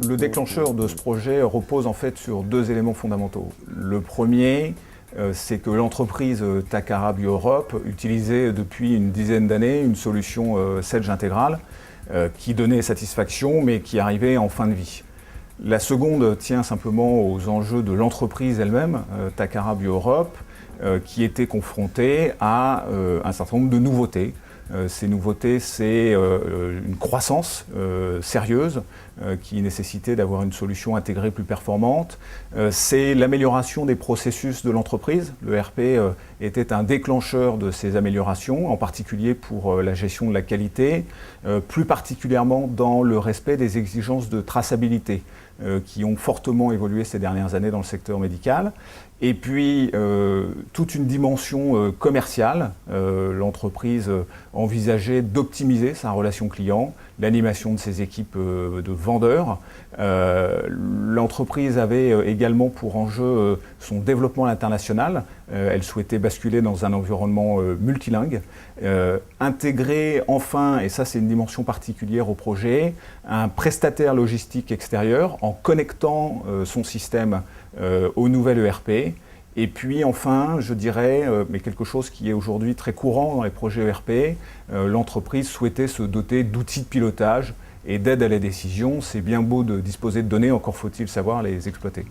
Le déclencheur de ce projet repose en fait sur deux éléments fondamentaux. Le premier, c'est que l'entreprise Takara Bio-Europe utilisait depuis une dizaine d'années une solution Sedge intégrale qui donnait satisfaction mais qui arrivait en fin de vie. La seconde tient simplement aux enjeux de l'entreprise elle-même, Takara Bio-Europe, qui était confrontée à un certain nombre de nouveautés. Ces nouveautés, c'est une croissance sérieuse qui nécessitait d'avoir une solution intégrée plus performante. C'est l'amélioration des processus de l'entreprise. Le RP était un déclencheur de ces améliorations, en particulier pour la gestion de la qualité, plus particulièrement dans le respect des exigences de traçabilité qui ont fortement évolué ces dernières années dans le secteur médical. Et puis, toute une dimension commerciale. L'entreprise envisageait d'optimiser sa relation client, l'animation de ses équipes de vendeurs. L'entreprise avait également pour enjeu son développement international. Elle souhaitait basculer dans un environnement multilingue. Intégrer enfin, et ça c'est une dimension particulière au projet, un prestataire logistique extérieur en connectant son système au nouvel ERP. Et puis enfin, je dirais, mais quelque chose qui est aujourd'hui très courant dans les projets ERP, l'entreprise souhaitait se doter d'outils de pilotage et d'aide à la décision. C'est bien beau de disposer de données, encore faut-il savoir les exploiter.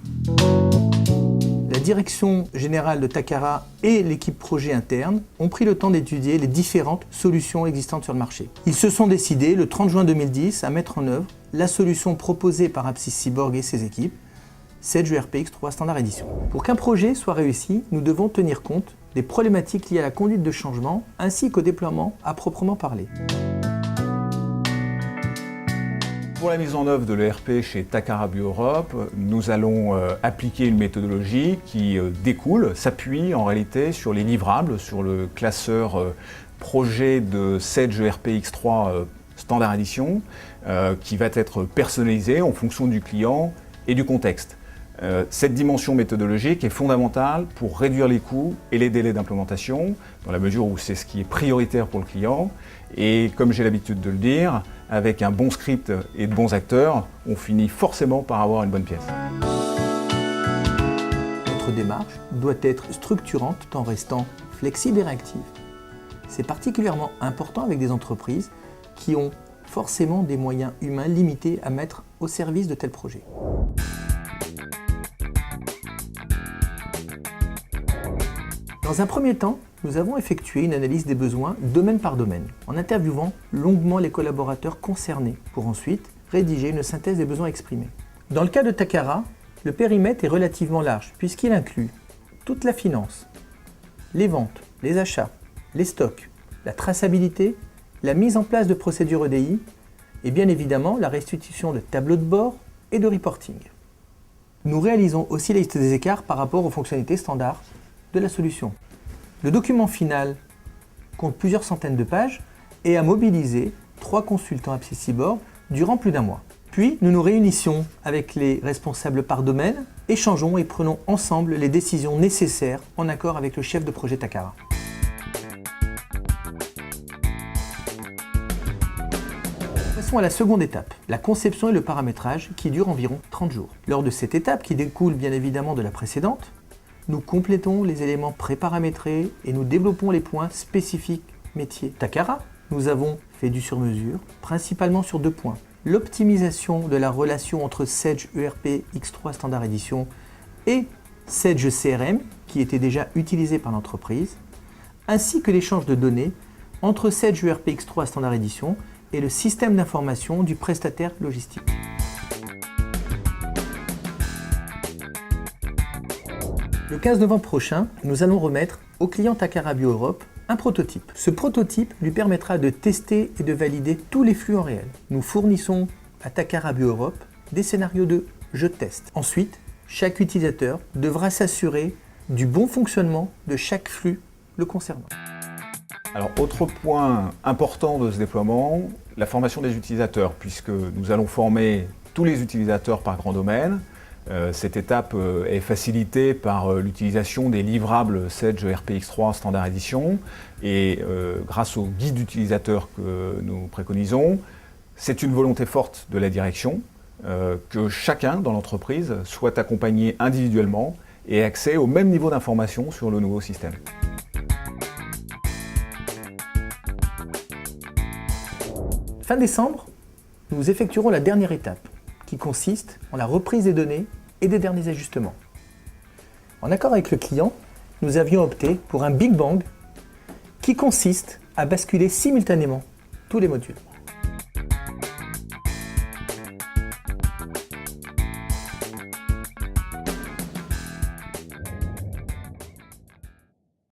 La direction générale de Takara et l'équipe projet interne ont pris le temps d'étudier les différentes solutions existantes sur le marché. Ils se sont décidés, le 30 juin 2010, à mettre en œuvre la solution proposée par Apsys Cyborg et ses équipes, Sedge ERP X3 Standard Edition. Pour qu'un projet soit réussi, nous devons tenir compte des problématiques liées à la conduite de changement ainsi qu'au déploiement à proprement parler. Pour la mise en œuvre de l'ERP chez Takara Bio-Europe, nous allons appliquer une méthodologie qui découle, s'appuie en réalité sur les livrables, sur le classeur projet de Sedge ERP X3 Standard Edition, qui va être personnalisé en fonction du client et du contexte. Cette dimension méthodologique est fondamentale pour réduire les coûts et les délais d'implémentation, dans la mesure où c'est ce qui est prioritaire pour le client. Et comme j'ai l'habitude de le dire, avec un bon script et de bons acteurs, on finit forcément par avoir une bonne pièce. Notre démarche doit être structurante tout en restant flexible et réactive. C'est particulièrement important avec des entreprises qui ont forcément des moyens humains limités à mettre au service de tels projets. Dans un premier temps, nous avons effectué une analyse des besoins domaine par domaine, en interviewant longuement les collaborateurs concernés, pour ensuite rédiger une synthèse des besoins exprimés. Dans le cas de Takara, le périmètre est relativement large, puisqu'il inclut toute la finance, les ventes, les achats, les stocks, la traçabilité, la mise en place de procédures EDI, et bien évidemment la restitution de tableaux de bord et de reporting. Nous réalisons aussi la liste des écarts par rapport aux fonctionnalités standards de la solution. Le document final compte plusieurs centaines de pages et a mobilisé 3 consultants Apsys Cyborg durant plus d'un mois. Puis nous nous réunissions avec les responsables par domaine, échangeons et prenons ensemble les décisions nécessaires en accord avec le chef de projet Takara. Passons à la seconde étape, la conception et le paramétrage qui dure environ 30 jours. Lors de cette étape, qui découle bien évidemment de la précédente, nous complétons les éléments préparamétrés et nous développons les points spécifiques métiers. Takara, nous avons fait du sur-mesure, principalement sur 2 points. L'optimisation de la relation entre Sedge ERP X3 Standard Edition et Sedge CRM, qui était déjà utilisé par l'entreprise, ainsi que l'échange de données entre Sedge ERP X3 Standard Edition et le système d'information du prestataire logistique. Le 15 novembre prochain, nous allons remettre au client Takara Bio-Europe un prototype. Ce prototype lui permettra de tester et de valider tous les flux en réel. Nous fournissons à Takara Bio-Europe des scénarios de « je teste ». Ensuite, chaque utilisateur devra s'assurer du bon fonctionnement de chaque flux le concernant. Alors, autre point important de ce déploiement, la formation des utilisateurs, puisque nous allons former tous les utilisateurs par grand domaine. Cette étape est facilitée par l'utilisation des livrables Sage RPX3 Standard Edition et grâce au guide d'utilisateur que nous préconisons, c'est une volonté forte de la direction que chacun dans l'entreprise soit accompagné individuellement et ait accès au même niveau d'information sur le nouveau système. Fin décembre, nous effectuerons la dernière étape, qui consiste en la reprise des données et des derniers ajustements. En accord avec le client, nous avions opté pour un Big Bang qui consiste à basculer simultanément tous les modules.